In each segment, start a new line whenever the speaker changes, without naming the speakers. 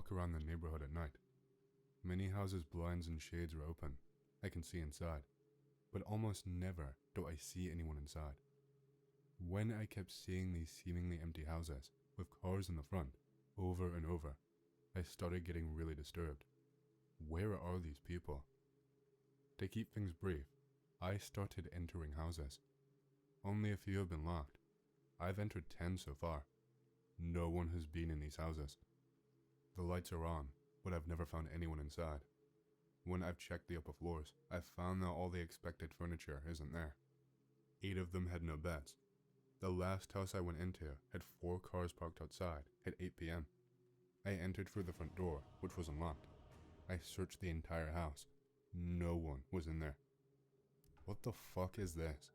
walk around the neighborhood at night. Many houses' blinds and shades are open. I can see inside, but almost never do I see anyone inside. When I kept seeing these seemingly empty houses with cars in the front over and over, I started getting really disturbed. Where are these people? To keep things brief, I started entering houses. Only a few have been locked. I've entered 10 so far. No one has been in these houses. The lights are on, but I've never found anyone inside. When I've checked the upper floors, I've found that all the expected furniture isn't there. 8 of them had no beds. The last house I went into had 4 cars parked outside at 8 p.m. I entered through the front door, which was unlocked. I searched the entire house. No one was in there. What the fuck is this?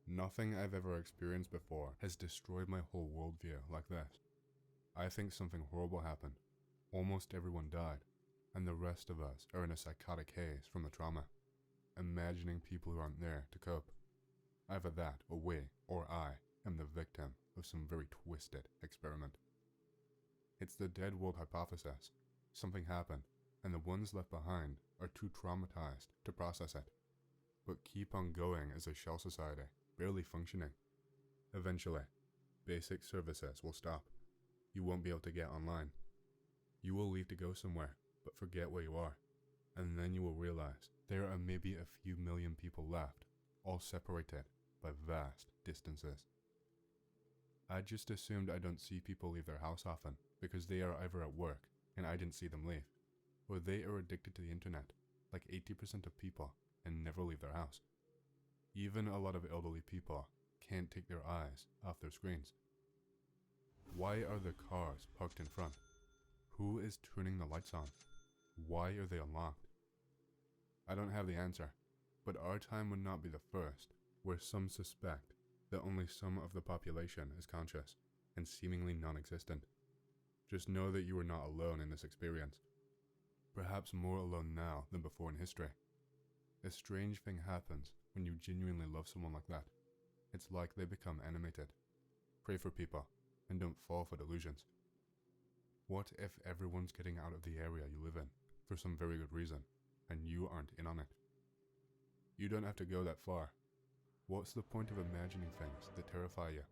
Nothing I've ever experienced before has destroyed my whole worldview like this. I think something horrible happened. Almost everyone died, and the rest of us are in a psychotic haze from the trauma, imagining people who aren't there to cope. Either that, or we, or I, am the victim of some very twisted experiment. It's the dead world hypothesis. Something happened, and the ones left behind are too traumatized to process it, but keep on going as a shell society, barely functioning. Eventually, basic services will stop. You won't be able to get online. You will leave to go somewhere, but forget where you are, and then you will realize there are maybe a few million people left, all separated by vast distances. I just assumed I don't see people leave their house often because they are either at work and I didn't see them leave, or they are addicted to the internet, like 80% of people, and never leave their house. Even a lot of elderly people can't take their eyes off their screens. Why are the cars parked in front? Who is turning the lights on? Why are they unlocked? I don't have the answer, but our time would not be the first where some suspect that only some of the population is conscious and seemingly non-existent. Just know that you are not alone in this experience. Perhaps more alone now than before in history. A strange thing happens when you genuinely love someone like that. It's like they become animated. Pray for people, and don't fall for delusions. What if everyone's getting out of the area you live in for some very good reason, and you aren't in on it? You don't have to go that far. What's the point of imagining things that terrify you?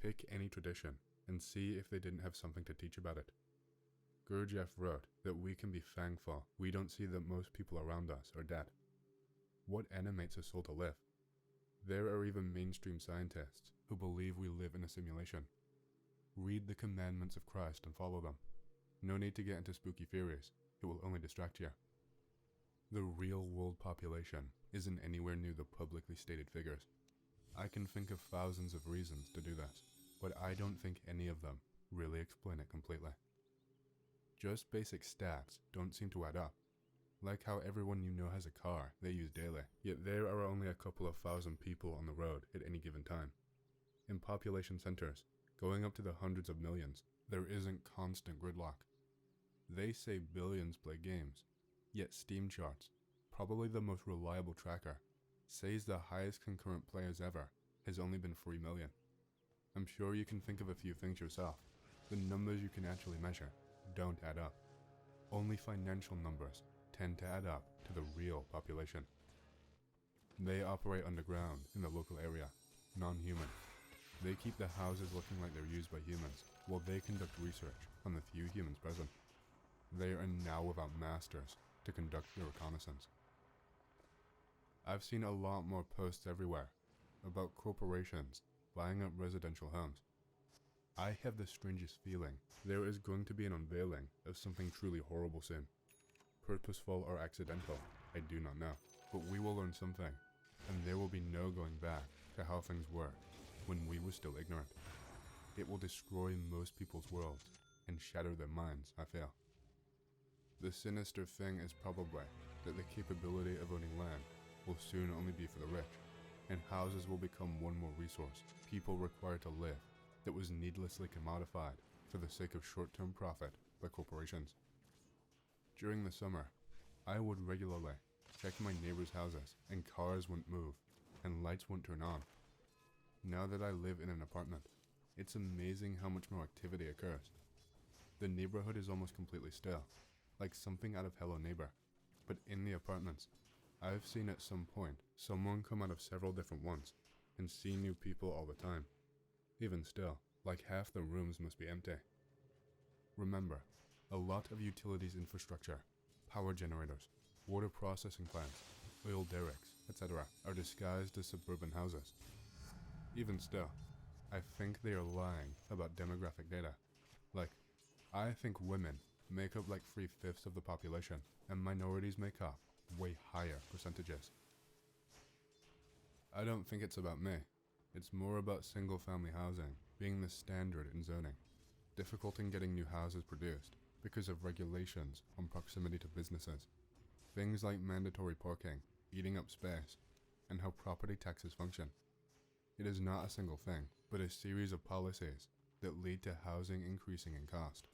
Pick any tradition and see if they didn't have something to teach about it. Gurdjieff wrote that we can be thankful we don't see that most people around us are dead. What animates a soul to live? There are even mainstream scientists who believe we live in a simulation. Read the commandments of Christ and follow them. No need to get into spooky theories, it will only distract you. The real world population isn't anywhere near the publicly stated figures. I can think of thousands of reasons to do this, but I don't think any of them really explain it completely. Just basic stats don't seem to add up. Like how everyone you know has a car they use daily, yet there are only a couple of thousand people on the road at any given time. In population centers, going up to the hundreds of millions, there isn't constant gridlock. They say billions play games, yet Steam charts, probably the most reliable tracker, says the highest concurrent players ever has only been 3 million. I'm sure you can think of a few things yourself. The numbers you can actually measure don't add up. Only financial numbers tend to add up to the real population. They operate underground in the local area, non-human. They keep the houses looking like they're used by humans, while they conduct research on the few humans present. They are now without masters to conduct their reconnaissance. I've seen a lot more posts everywhere about corporations buying up residential homes. I have the strangest feeling there is going to be an unveiling of something truly horrible soon. Purposeful or accidental, I do not know, but we will learn something, and there will be no going back to how things were when we were still ignorant. It will destroy most people's worlds and shatter their minds, I feel. The sinister thing is probably that the capability of owning land will soon only be for the rich, and houses will become one more resource people require to live that was needlessly commodified for the sake of short-term profit by corporations. During the summer, I would regularly check my neighbors' houses and cars wouldn't move and lights wouldn't turn on. Now that I live in an apartment, it's amazing how much more activity occurs. The neighborhood is almost completely still, like something out of Hello Neighbor. But in the apartments, I've seen at some point someone come out of several different ones and see new people all the time. Even still, like half the rooms must be empty. Remember, a lot of utilities infrastructure, power generators, water processing plants, oil derricks, etc. are disguised as suburban houses. Even still, I think they are lying about demographic data. Like, I think women make up like 3/5 of the population, and minorities make up way higher percentages. I don't think it's about me. It's more about single-family housing being the standard in zoning, difficult in getting new houses produced because of regulations on proximity to businesses, things like mandatory parking, eating up space, and how property taxes function. It is not a single thing, but a series of policies that lead to housing increasing in cost.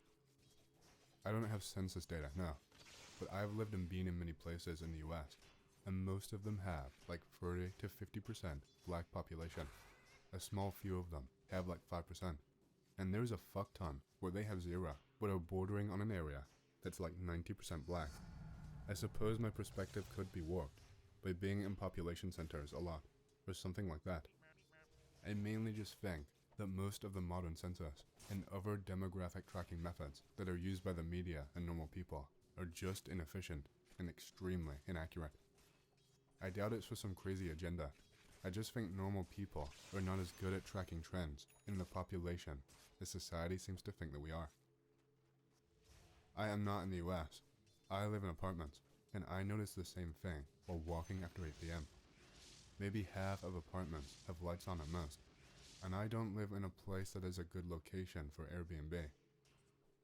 I don't have census data, no, but I've lived and been in many places in the US, and most of them have like 30 to 50% black population. A small few of them have like 5%, and there's a fuck ton where they have 0, but are bordering on an area that's like 90% black. I suppose my perspective could be warped by being in population centers a lot, or something like that. I mainly just think that most of the modern census and other demographic tracking methods that are used by the media and normal people are just inefficient and extremely inaccurate. I doubt it's for some crazy agenda. I just think normal people are not as good at tracking trends in the population as society seems to think that we are. I am not in the US. I live in apartments, and I notice the same thing while walking after 8 p.m. Maybe half of apartments have lights on at most, and I don't live in a place that is a good location for Airbnb.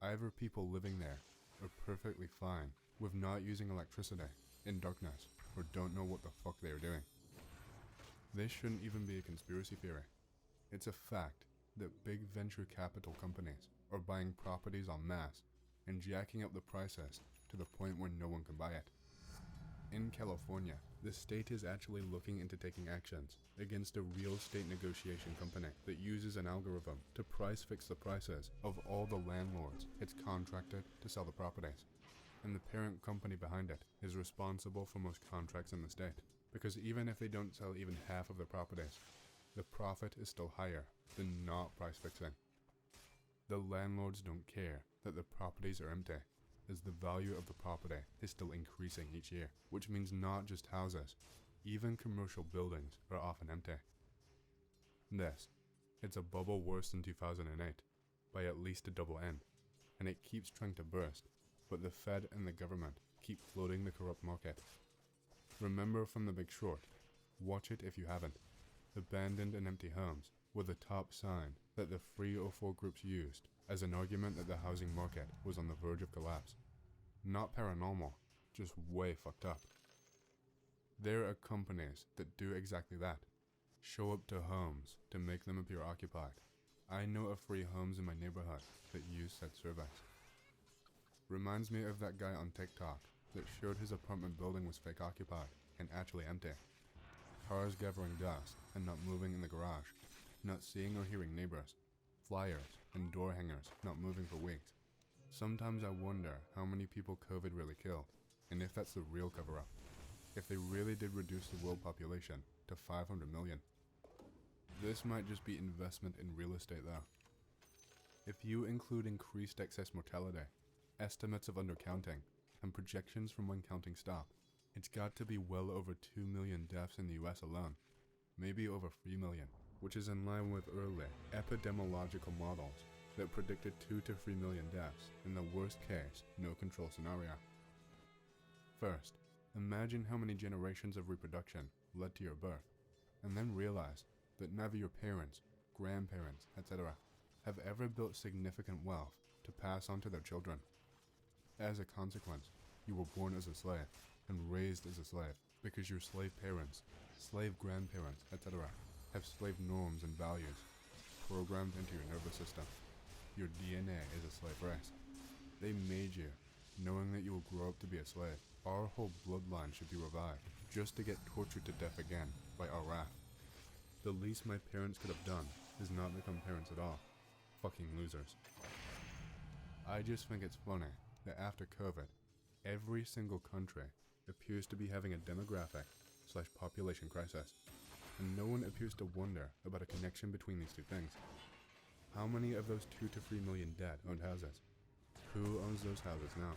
Either people living there are perfectly fine with not using electricity in darkness or don't know what the fuck they are doing. This shouldn't even be a conspiracy theory. It's a fact that big venture capital companies are buying properties en masse and jacking up the prices to the point where no one can buy it. In California, the state is actually looking into taking actions against a real estate negotiation company that uses an algorithm to price fix the prices of all the landlords it's contracted to sell the properties. And the parent company behind it is responsible for most contracts in the state, because even if they don't sell even half of the properties, the profit is still higher than not price fixing. The landlords don't care that the properties are empty, as the value of the property is still increasing each year, which means not just houses, even commercial buildings are often empty. It's a bubble worse than 2008, by at least a double N, and it keeps trying to burst, but the Fed and the government keep floating the corrupt market. Remember from The Big Short, watch it if you haven't. Abandoned and empty homes were the top sign that the 3 or 4 groups used as an argument that the housing market was on the verge of collapse. Not paranormal, just way fucked up. There are companies that do exactly that. Show up to homes to make them appear occupied. I know of 3 homes in my neighborhood that use said surveys. Reminds me of that guy on TikTok that showed his apartment building was fake occupied and actually empty. Cars gathering dust and not moving in the garage. Not seeing or hearing neighbors. Flyers and door hangers not moving for weeks. Sometimes I wonder how many people COVID really killed, and if that's the real cover-up. If they really did reduce the world population to 500 million. This might just be investment in real estate though. If you include increased excess mortality, estimates of undercounting, and projections from when counting stopped, it's got to be well over 2 million deaths in the US alone. Maybe over 3 million. Which is in line with early epidemiological models that predicted 2 to 3 million deaths in the worst case, no control scenario. First, imagine how many generations of reproduction led to your birth, and then realize that neither your parents, grandparents, etc. have ever built significant wealth to pass on to their children. As a consequence, you were born as a slave and raised as a slave because your slave parents, slave grandparents, etc. have slave norms and values programmed into your nervous system. Your DNA is a slave race. They made you, knowing that you will grow up to be a slave. Our whole bloodline should be revived, just to get tortured to death again by our wrath. The least my parents could have done is not become parents at all. Fucking losers. I just think it's funny that after COVID, every single country appears to be having a demographic/population crisis, and no one appears to wonder about a connection between these two things. How many of those 2 to 3 million dead owned houses? Who owns those houses now?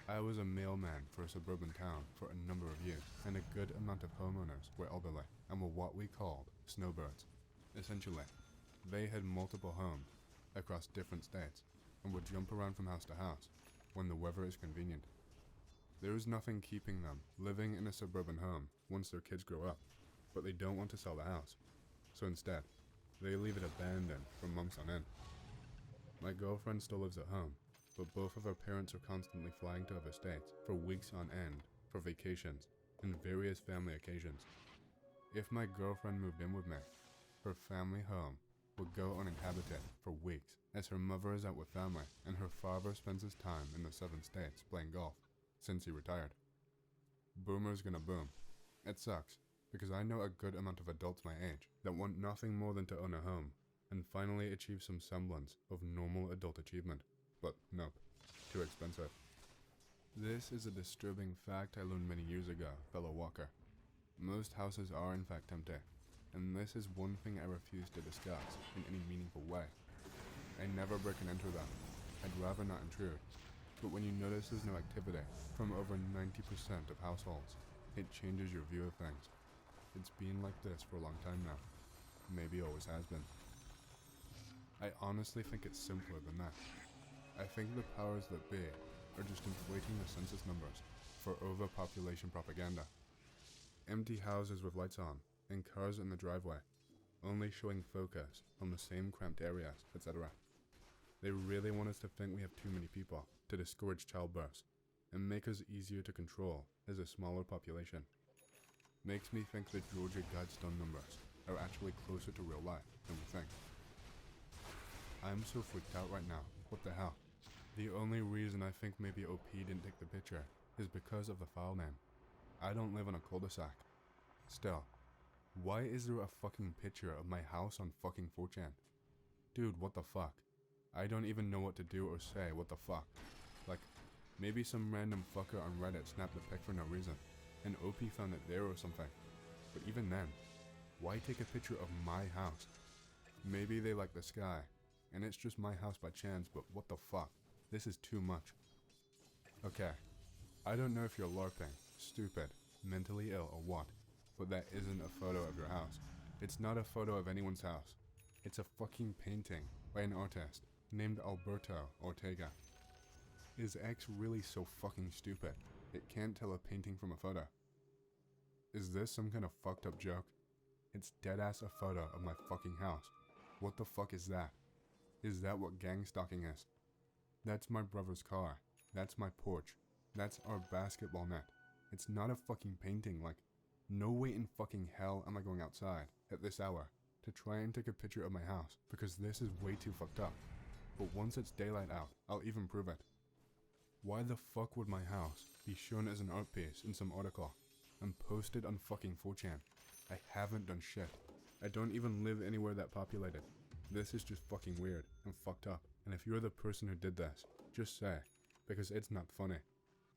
I was a mailman for a suburban town for a number of years, and a good amount of homeowners were elderly and were what we called snowbirds. Essentially, they had multiple homes across different states and would jump around from house to house when the weather is convenient. There is nothing keeping them living in a suburban home once their kids grow up, but they don't want to sell the house. So instead, they leave it abandoned for months on end. My girlfriend still lives at home, but both of her parents are constantly flying to other states for weeks on end for vacations and various family occasions. If my girlfriend moved in with me, her family home would go uninhabited for weeks as her mother is out with family and her father spends his time in the southern states playing golf since he retired. Boomer's gonna boom. It sucks, because I know a good amount of adults my age that want nothing more than to own a home and finally achieve some semblance of normal adult achievement. But nope, too expensive. This is a disturbing fact I learned many years ago, fellow walker. Most houses are in fact empty, and this is one thing I refuse to discuss in any meaningful way. I never break and enter them. I'd rather not intrude. But when you notice there's no activity from over 90% of households, it changes your view of things. It's been like this for a long time now. Maybe always has been. I honestly think it's simpler than that. I think the powers that be are just inflating the census numbers for overpopulation propaganda. Empty houses with lights on and cars in the driveway, only showing focus on the same cramped areas, etc. They really want us to think we have too many people to discourage childbirths and make us easier to control as a smaller population. Makes me think the Georgia Guidestone numbers are actually closer to real life than we think. I'm so freaked out right now. What the hell? The only reason I think maybe OP didn't take the picture is because of the file name. I don't live on a cul-de-sac. Still, why is there a fucking picture of my house on fucking 4chan? Dude, what the fuck? I don't even know what to do or say what the fuck. Like, maybe some random fucker on Reddit snapped the pic for no reason, and OP found it there or something. But even then, why take a picture of my house? Maybe they like the sky, and it's just my house by chance, but what the fuck? This is too much. Okay, I don't know if you're LARPing, stupid, mentally ill or what, but that isn't a photo of your house. It's not a photo of anyone's house. It's a fucking painting by an artist named Alberto Ortega. Is X really so fucking stupid it can't tell a painting from a photo? Is this some kind of fucked up joke? It's deadass a photo of my fucking house. What the fuck is that? Is that what gang stalking is? That's my brother's car. That's my porch. That's our basketball net. It's not a fucking painting. Like, no way in fucking hell am I going outside at this hour to try and take a picture of my house, because this is way too fucked up. But once it's daylight out, I'll even prove it. Why the fuck would my house be shown as an art piece in some article and posted on fucking 4chan? I haven't done shit. I don't even live anywhere that populated. This is just fucking weird and fucked up. And if you're the person who did this, just say, because it's not funny.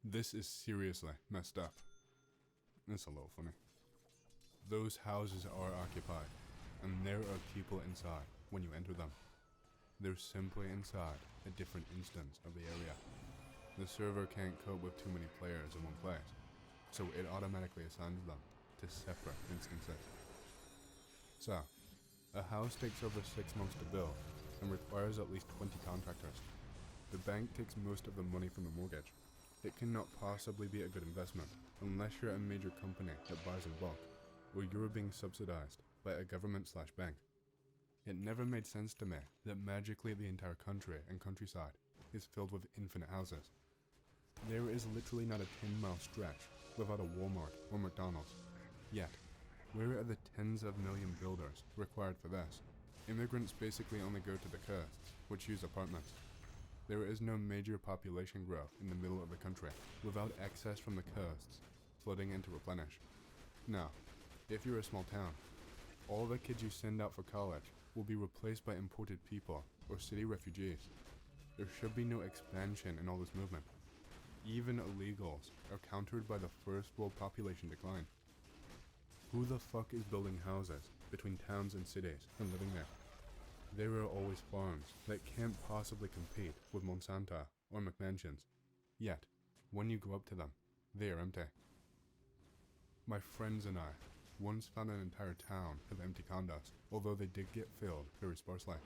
This is seriously messed up. It's a little funny. Those houses are occupied, and there are people inside when you enter them. They're simply inside a different instance of the area. The server can't cope with too many players in one place, so it automatically assigns them to separate instances. So, a house takes over 6 months to build and requires at least 20 contractors. The bank takes most of the money from the mortgage. It cannot possibly be a good investment unless you're a major company that buys in bulk, or you're being subsidized by a government/bank. It never made sense to me that magically the entire country and countryside is filled with infinite houses. There is literally not a 10-mile stretch without a Walmart or McDonald's. Yet, where are the tens of million builders required for this? Immigrants basically only go to the coasts, which use apartments. There is no major population growth in the middle of the country without excess from the coasts flooding in to replenish. Now, if you're a small town, all the kids you send out for college will be replaced by imported people or city refugees. there should be no expansion in all this movement. Even illegals are countered by the first world population decline. Who the fuck is building houses between towns and cities and living there? There are always farms that can't possibly compete with Monsanto or McMansions. Yet, when you go up to them, they are empty. My friends and I once found an entire town of empty condos, although they did get filled very sparsely.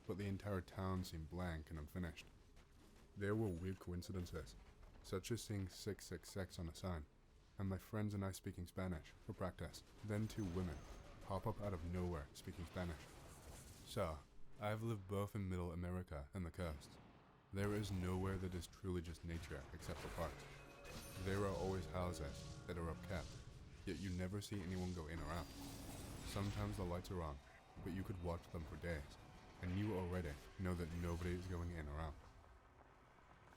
But the entire town seemed blank and unfinished. There were weird coincidences, such as seeing 666 on a sign, and my friends and I speaking Spanish for practice. Then two women pop up out of nowhere speaking Spanish. So, I've lived both in Middle America and the coast. There is nowhere that is truly just nature except for parks. There are always houses that are upkept, yet you never see anyone go in or out. Sometimes the lights are on, but you could watch them for days, and you already know that nobody is going in or out.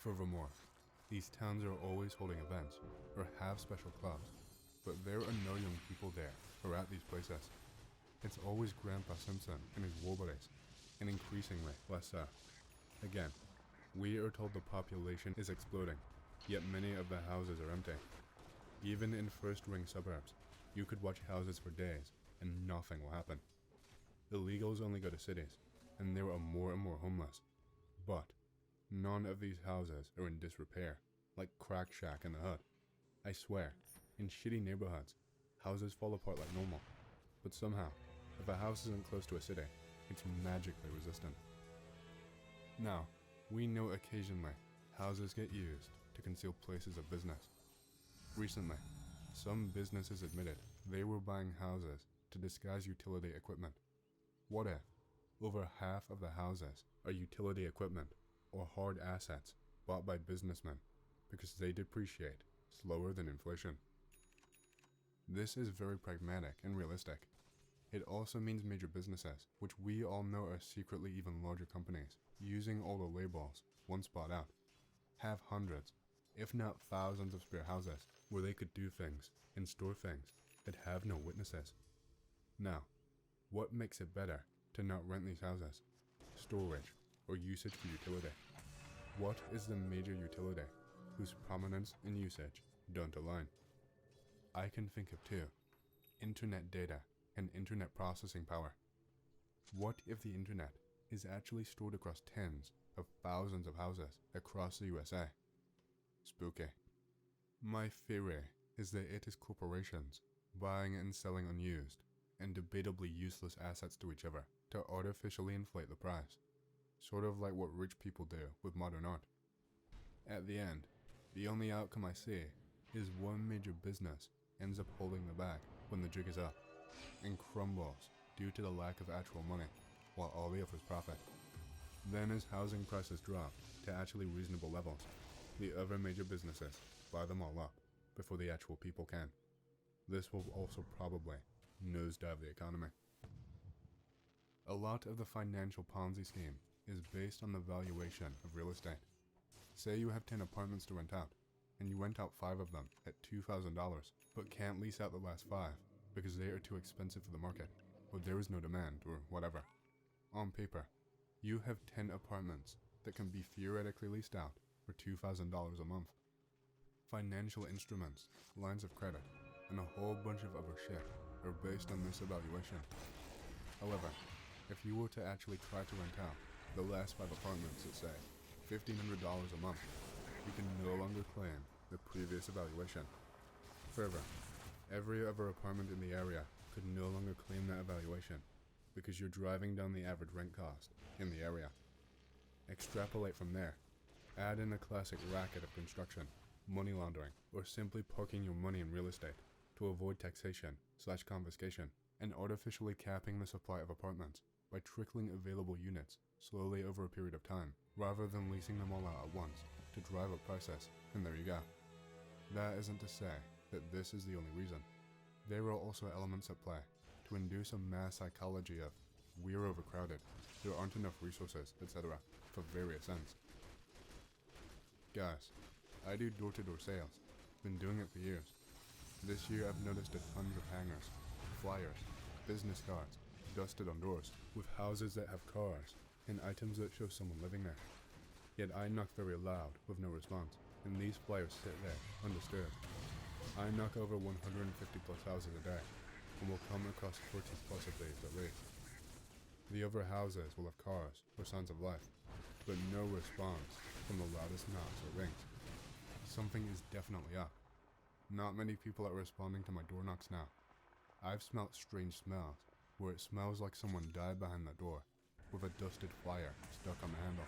Furthermore, these towns are always holding events, or have special clubs, but there are no young people there or at these places. It's always Grandpa Simpson and his war buddies, and increasingly less so. Again, we are told the population is exploding, yet many of the houses are empty. Even in first-ring suburbs, you could watch houses for days and nothing will happen. Illegals only go to cities, and there are more and more homeless. But none of these houses are in disrepair, like Crack Shack in the hood. I swear, in shitty neighborhoods, houses fall apart like normal. But somehow, if a house isn't close to a city, it's magically resistant. Now, we know occasionally houses get used to conceal places of business. Recently, some businesses admitted they were buying houses to disguise utility equipment. What if over half of the houses are utility equipment or hard assets bought by businessmen because they depreciate slower than inflation? This is very pragmatic and realistic. It also means major businesses, which we all know are secretly even larger companies, using all the labels once bought out, have hundreds, if not thousands of spare houses where they could do things and store things that have no witnesses. Now, what makes it better to not rent these houses? Storage or usage for utility? What is the major utility whose prominence and usage don't align? I can think of two: internet data and internet processing power. What if the internet is actually stored across tens of thousands of houses across the USA? Spooky. My theory is that it is corporations buying and selling unused and debatably useless assets to each other to artificially inflate the price, sort of like what rich people do with modern art. At the end, the only outcome I see is one major business ends up holding the bag when the jig is up, and crumbles due to the lack of actual money, while all the others profit. Then as housing prices drop to actually reasonable levels, the other major businesses buy them all up before the actual people can. This will also probably nosedive the economy. A lot of the financial Ponzi scheme is based on the valuation of real estate. Say you have 10 apartments to rent out, and you rent out 5 of them at $2,000, but can't lease out the last 5 because they are too expensive for the market, or there is no demand, or whatever. On paper, you have 10 apartments that can be theoretically leased out for $2,000 a month. Financial instruments, lines of credit, and a whole bunch of other shit are based on this evaluation. However, if you were to actually try to rent out the last 5 apartments at, say, $1,500 a month, you can no longer claim the previous evaluation. Further, every other apartment in the area could no longer claim that evaluation because you're driving down the average rent cost in the area. Extrapolate from there. Add in a classic racket of construction, money laundering, or simply parking your money in real estate to avoid taxation/confiscation, and artificially capping the supply of apartments by trickling available units slowly over a period of time, rather than leasing them all out at once to drive up prices, and there you go. That isn't to say that this is the only reason. There are also elements at play to induce a mass psychology of we're overcrowded, there aren't enough resources, etc. for various ends. Guys, I do door-to-door sales, been doing it for years. This year I've noticed a ton of hangers, flyers, business cards, dusted on doors, with houses that have cars and items that show someone living there. Yet I knock very loud with no response, and these flyers sit there, undisturbed. I knock over 150 plus houses a day, and will come across 40 plus of these at least. The other houses will have cars or signs of life, but no response from the loudest knocks or rings. Something is definitely up. Not many people are responding to my door knocks now. I've smelt strange smells, where it smells like someone died behind the door, with a dusted flyer stuck on the handle.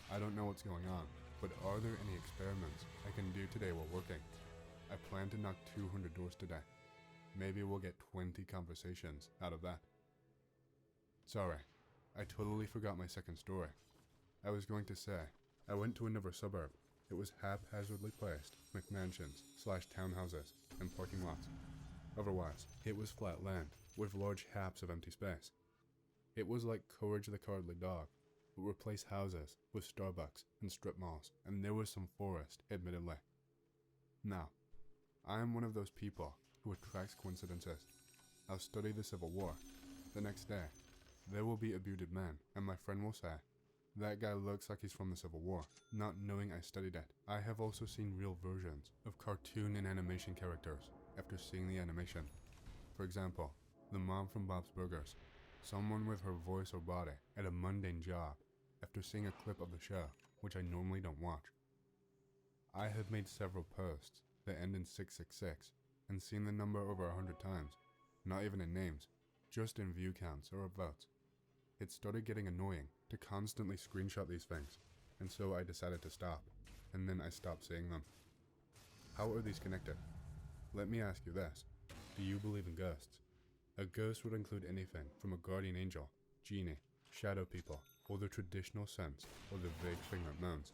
I don't know what's going on, but are there any experiments I can do today while working? I plan to knock 200 doors today. Maybe we'll get 20 conversations out of that. Sorry, I totally forgot my second story. I was going to say, I went to another suburb. It was haphazardly placed with mansions / townhouses and parking lots. Otherwise, it was flat land with large haps of empty space. It was like Courage the Cowardly Dog, but replaced houses with Starbucks and strip malls, and there was some forest, admittedly. Now, I am one of those people who attracts coincidences. I'll study the Civil War. The next day, there will be a bearded man, and my friend will say, "That guy looks like he's from the Civil War," not knowing I studied it. I have also seen real versions of cartoon and animation characters after seeing the animation. For example, the mom from Bob's Burgers, someone with her voice or body at a mundane job after seeing a clip of the show, which I normally don't watch. I have made several posts that end in 666 and seen the number over 100 times, not even in names, just in view counts or upvotes. It started getting annoying to constantly screenshot these things, and so I decided to stop, and then I stopped seeing them. How are these connected? Let me ask you this. Do you believe in ghosts? A ghost would include anything from a guardian angel, genie, shadow people, or the traditional sense, or the vague thing that moans.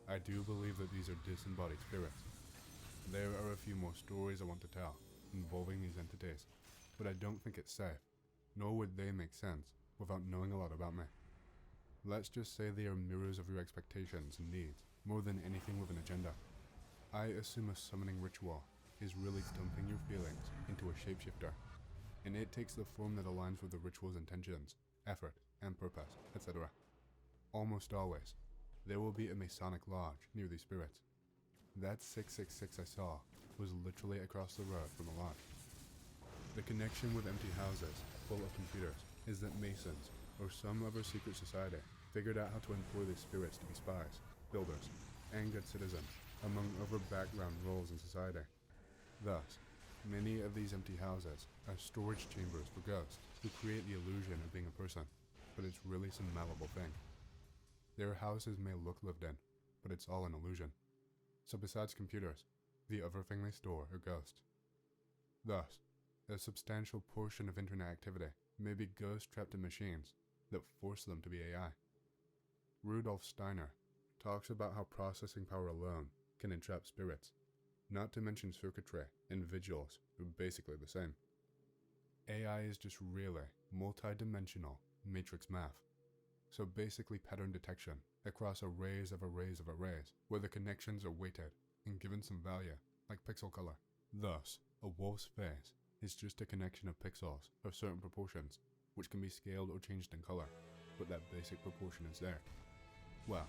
I do believe that these are disembodied spirits. There are a few more stories I want to tell involving these entities, but I don't think it's safe, nor would they make sense without knowing a lot about me. Let's just say they are mirrors of your expectations and needs, more than anything with an agenda. I assume a summoning ritual is really dumping your feelings into a shapeshifter, and it takes the form that aligns with the ritual's intentions, effort, and purpose, etc. Almost always, there will be a Masonic lodge near these spirits. That 666 I saw was literally across the road from the lodge. The connection with empty houses full of computers is that Masons, or some other secret society, figured out how to employ these spirits to be spies, builders, and good citizens, among other background roles in society. Thus, many of these empty houses are storage chambers for ghosts who create the illusion of being a person, but it's really some malleable thing. Their houses may look lived in, but it's all an illusion. So besides computers, the other thing they store are ghosts. Thus, a substantial portion of internet activity may be ghosts trapped in machines that force them to be AI. Rudolf Steiner talks about how processing power alone can entrap spirits, not to mention circuitry and vigils are basically the same. AI is just really multi-dimensional matrix math. So basically pattern detection across arrays of arrays of arrays, where the connections are weighted and given some value, like pixel color. Thus, a wolf's face is just a connection of pixels of certain proportions, which can be scaled or changed in color, but that basic proportion is there. Well,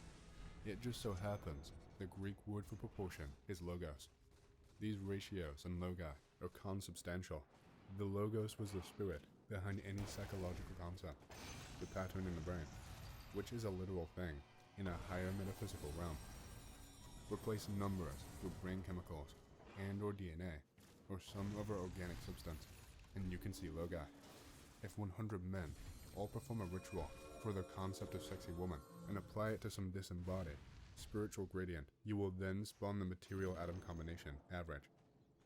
it just so happens the Greek word for proportion is logos. These ratios and logi are consubstantial. The logos was the spirit behind any psychological concept, the pattern in the brain, which is a literal thing in a higher metaphysical realm. Replace numbers with brain chemicals and or DNA or some other organic substance, and you can see logi. If 100 men all perform a ritual for their concept of sexy woman and apply it to some disembodied spiritual gradient, you will then spawn the material atom combination average,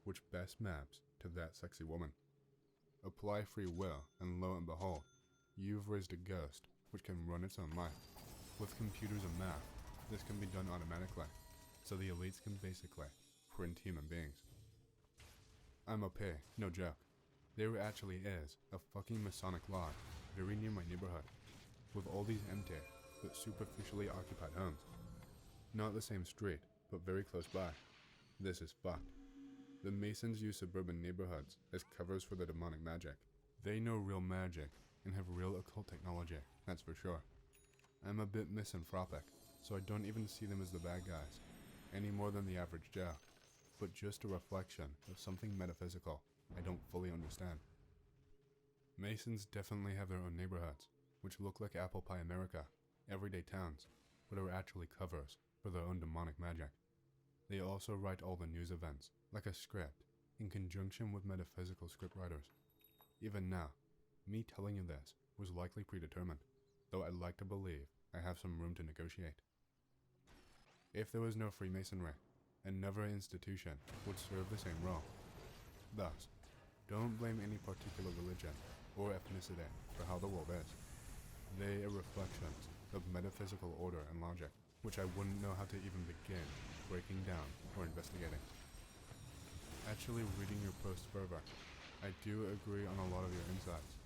which best maps to that sexy woman. Apply free will, and lo and behold, you've raised a ghost which can run its own life. With computers and math, this can be done automatically, so the elites can basically print human beings. I'm OP, no joke. There actually is a fucking Masonic lodge very near my neighborhood, with all these empty but superficially occupied homes. Not the same street, but very close by. This is fucked. The Masons use suburban neighborhoods as covers for the demonic magic. They know real magic and have real occult technology, that's for sure. I'm a bit misanthropic, so I don't even see them as the bad guys, any more than the average Joe, but just a reflection of something metaphysical I don't fully understand. Masons definitely have their own neighborhoods, which look like Apple Pie America, everyday towns, but are actually covers for their own demonic magic. They also write all the news events, like a script, in conjunction with metaphysical scriptwriters. Even now, me telling you this was likely predetermined, though I'd like to believe I have some room to negotiate. If there was no Freemasonry, another institution would serve the same role. Thus, don't blame any particular religion or ethnicity for how the world is. They are reflections of metaphysical order and logic, which I wouldn't know how to even begin breaking down or investigating. Actually, reading your post further, I do agree on a lot of your insights,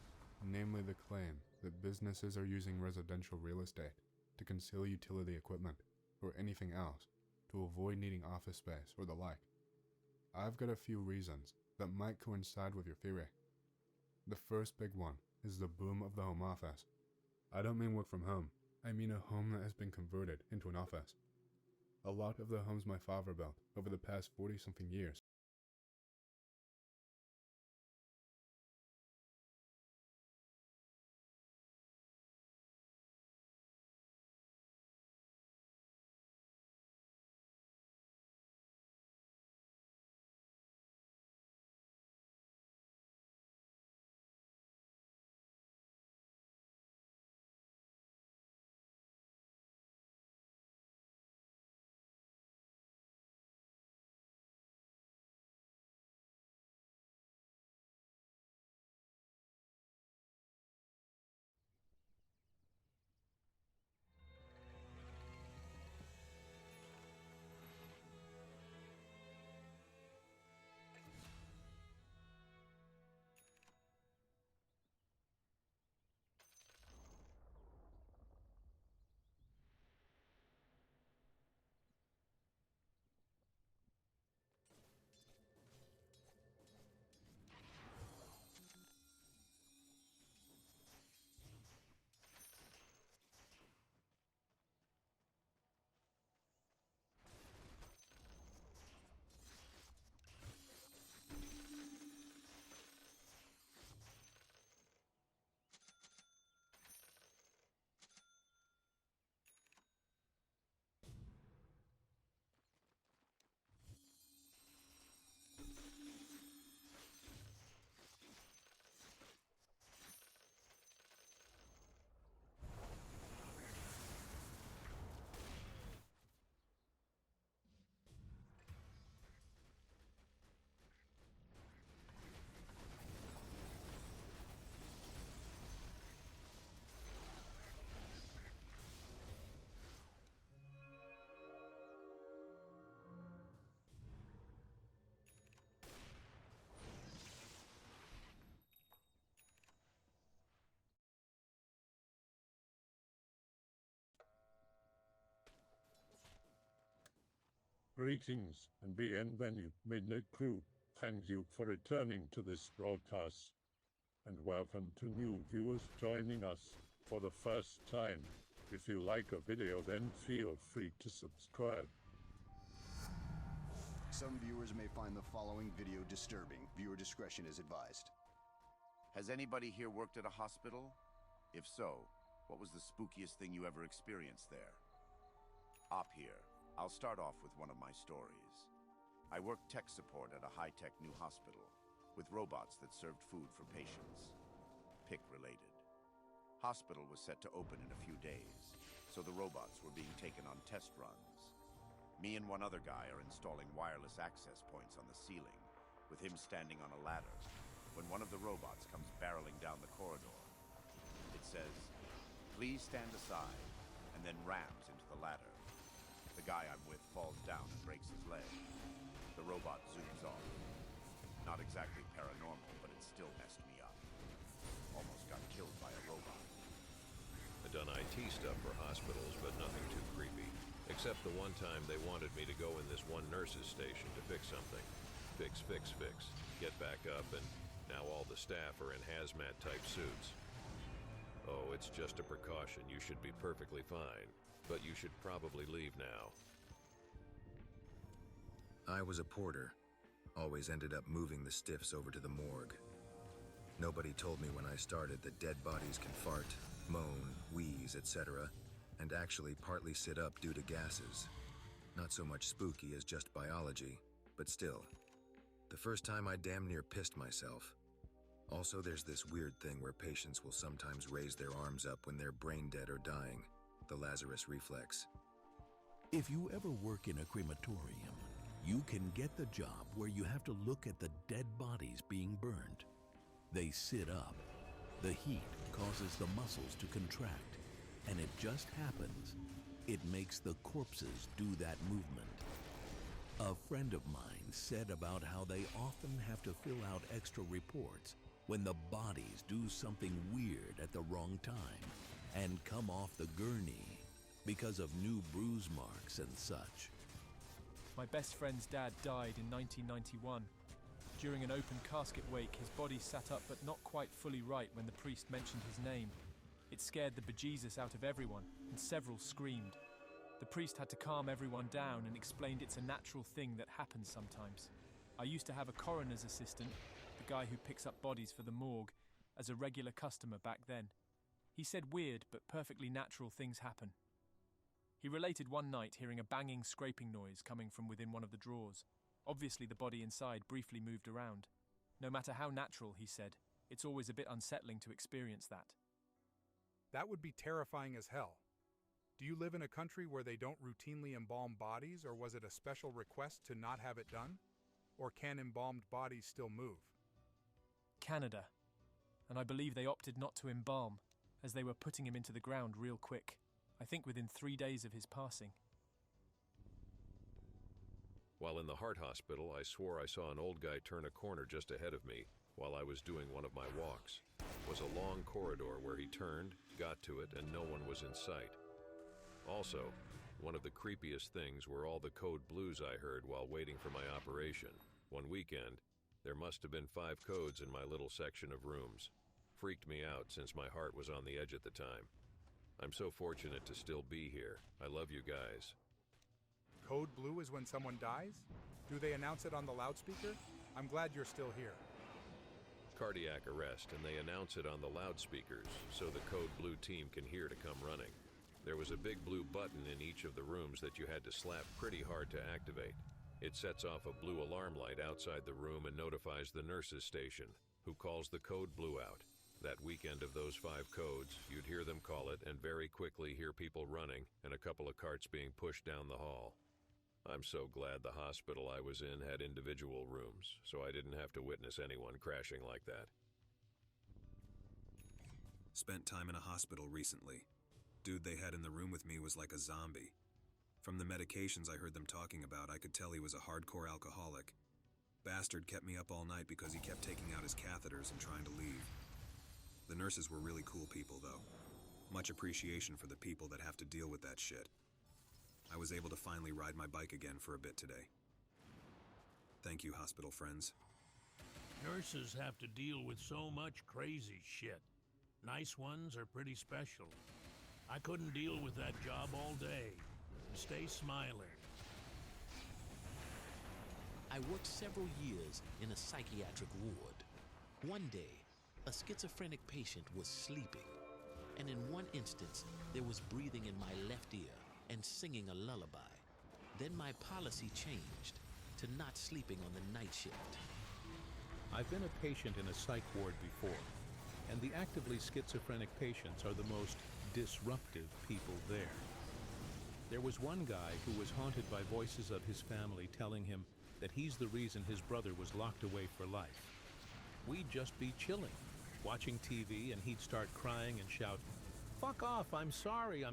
namely the claim that businesses are using residential real estate to conceal utility equipment or anything else to avoid needing office space or the like. I've got a few reasons that might coincide with your theory. The first big one is the boom of the home office. I don't mean work from home, I mean a home that has been converted into an office. A lot of the homes my father built over the past 40-something years
Greetings and bienvenue, midnight crew. Thank you for returning to this broadcast. And welcome to new viewers joining us for the first time. If you like a video, then feel free to subscribe.
Some viewers may find the following video disturbing. Viewer discretion is advised.
Has anybody here worked at a hospital? If so, what was the spookiest thing you ever experienced there? Op here. I'll start off with one of my stories. I worked tech support at a high-tech new hospital, with robots that served food for patients. PIC-related. Hospital was set to open in a few days, so the robots were being taken on test runs. Me and one other guy are installing wireless access points on the ceiling, with him standing on a ladder, when one of the robots comes barreling down the corridor. It says, "Please stand aside," and then rams into the ladder. The guy I'm with falls down and breaks his leg. The robot zooms off. Not exactly paranormal, but it still messed me up. Almost got killed by a robot.
I've done IT stuff for hospitals, but nothing too creepy. Except the one time they wanted me to go in this one nurse's station to fix something. Fix, fix, fix. Get back up, and now all the staff are in hazmat-type suits. Oh, it's just a precaution. You should be perfectly fine. but you should probably leave now.
I was a porter. Always ended up moving the stiffs over to the morgue. Nobody told me when I started that dead bodies can fart, moan, wheeze, etc., and actually partly sit up due to gases. Not so much spooky as just biology, but still. The first time I damn near pissed myself. Also, there's this weird thing where patients will sometimes raise their arms up when they're brain dead or dying, the Lazarus reflex.
If you ever work in a crematorium, you can get the job where you have to look at the dead bodies being burned. They sit up. The heat causes the muscles to contract, and it just happens. It makes the corpses do that movement. A friend of mine said about how they often have to fill out extra reports when the bodies do something weird at the wrong time and come off the gurney because of new bruise marks and such.
My best friend's dad died in 1991. During an open casket wake, his body sat up but not quite fully right when the priest mentioned his name. It scared the bejesus out of everyone, and several screamed. The priest had to calm everyone down and explained it's a natural thing that happens sometimes. I used to have a coroner's assistant, the guy who picks up bodies for the morgue, as a regular customer back then. He said weird but perfectly natural things happen. He related one night hearing a banging, scraping noise coming from within one of the drawers. Obviously the body inside briefly moved around. No matter how natural, he said, it's always a bit unsettling to experience that.
That would be terrifying as hell. Do you live in a country where they don't routinely embalm bodies, or was it a special request to not have it done? Or can embalmed bodies still move?
Canada. And I believe they opted not to embalm, as they were putting him into the ground real quick. I think within 3 days of his passing.
While in the heart hospital, I swore I saw an old guy turn a corner just ahead of me while I was doing one of my walks. It was a long corridor where he turned, got to it, and no one was in sight. Also, one of the creepiest things were all the code blues I heard while waiting for my operation. One weekend, there must have been 5 codes in my little section of rooms. Freaked me out since my heart was on the edge at the time. I'm so fortunate to still be here. I love you guys.
Code blue is when someone dies? Do they announce it on the loudspeaker? I'm glad you're still here.
Cardiac arrest, and they announce it on the loudspeakers so the code blue team can hear to come running. There was a big blue button in each of the rooms that you had to slap pretty hard to activate. It sets off a blue alarm light outside the room and notifies the nurses station, who calls the code blue out. That weekend of those 5 codes, you'd hear them call it and very quickly hear people running and a couple of carts being pushed down the hall. I'm so glad the hospital I was in had individual rooms, so I didn't have to witness anyone crashing like that.
Spent time in a hospital recently. Dude they had in the room with me was like a zombie. From the medications I heard them talking about, I could tell he was a hardcore alcoholic. Bastard kept me up all night because he kept taking out his catheters and trying to leave. The nurses were really cool people, though. Much appreciation for the people that have to deal with that shit. I was able to finally ride my bike again for a bit today. Thank you, hospital friends.
Nurses have to deal with so much crazy shit. Nice ones are pretty special. I couldn't deal with that job all day. Stay smiling.
I worked several years in a psychiatric ward. One day, a schizophrenic patient was sleeping, and in one instance, there was breathing in my left ear and singing a lullaby. Then my policy changed to not sleeping on the night shift.
I've been a patient in a psych ward before, and the actively schizophrenic patients are the most disruptive people there. There was one guy who was haunted by voices of his family telling him that he's the reason his brother was locked away for life. We'd just be chilling, watching TV, and he'd start crying and shout, "Fuck off, I'm sorry,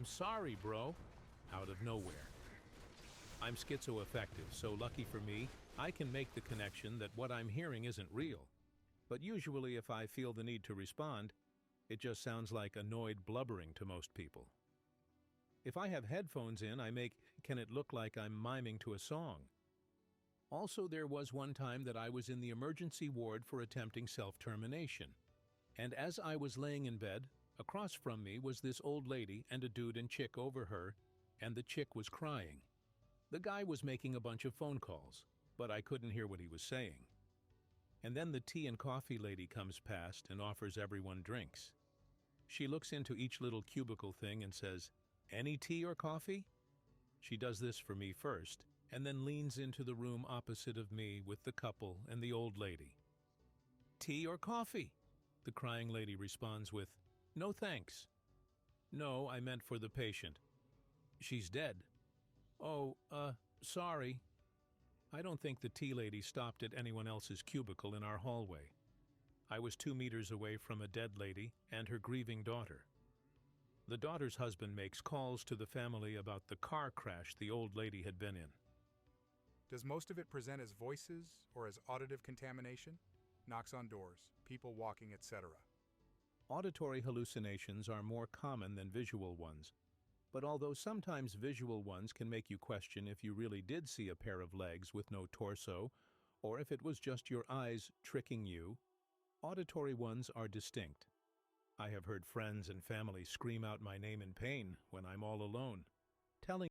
bro," out of nowhere. I'm schizoaffective, so lucky for me, I can make the connection that what I'm hearing isn't real. But usually if I feel the need to respond, it just sounds like annoyed blubbering to most people. If I have headphones in, I make "Can it look like I'm miming to a song?" Also, there was one time that I was in the emergency ward for attempting self-termination. And as I was laying in bed, across from me was this old lady and a dude and chick over her, and the chick was crying. The guy was making a bunch of phone calls, but I couldn't hear what he was saying. And then the tea and coffee lady comes past and offers everyone drinks. She looks into each little cubicle thing and says, "Any tea or coffee?" She does this for me first, and then leans into the room opposite of me with the couple and the old lady. "Tea or coffee?" The crying lady responds with, "No thanks." "No, I meant for the patient." "She's dead." "Oh, sorry." I don't think the tea lady stopped at anyone else's cubicle in our hallway. I was 2 meters away from a dead lady and her grieving daughter. The daughter's husband makes calls to the family about the car crash the old lady had been in.
Does most of it present as voices or as auditive contamination? Knocks on doors, people walking, etc.
Auditory hallucinations are more common than visual ones, but although sometimes visual ones can make you question if you really did see a pair of legs with no torso, or if it was just your eyes tricking you, auditory ones are distinct. I have heard friends and family scream out my name in pain when I'm all alone, telling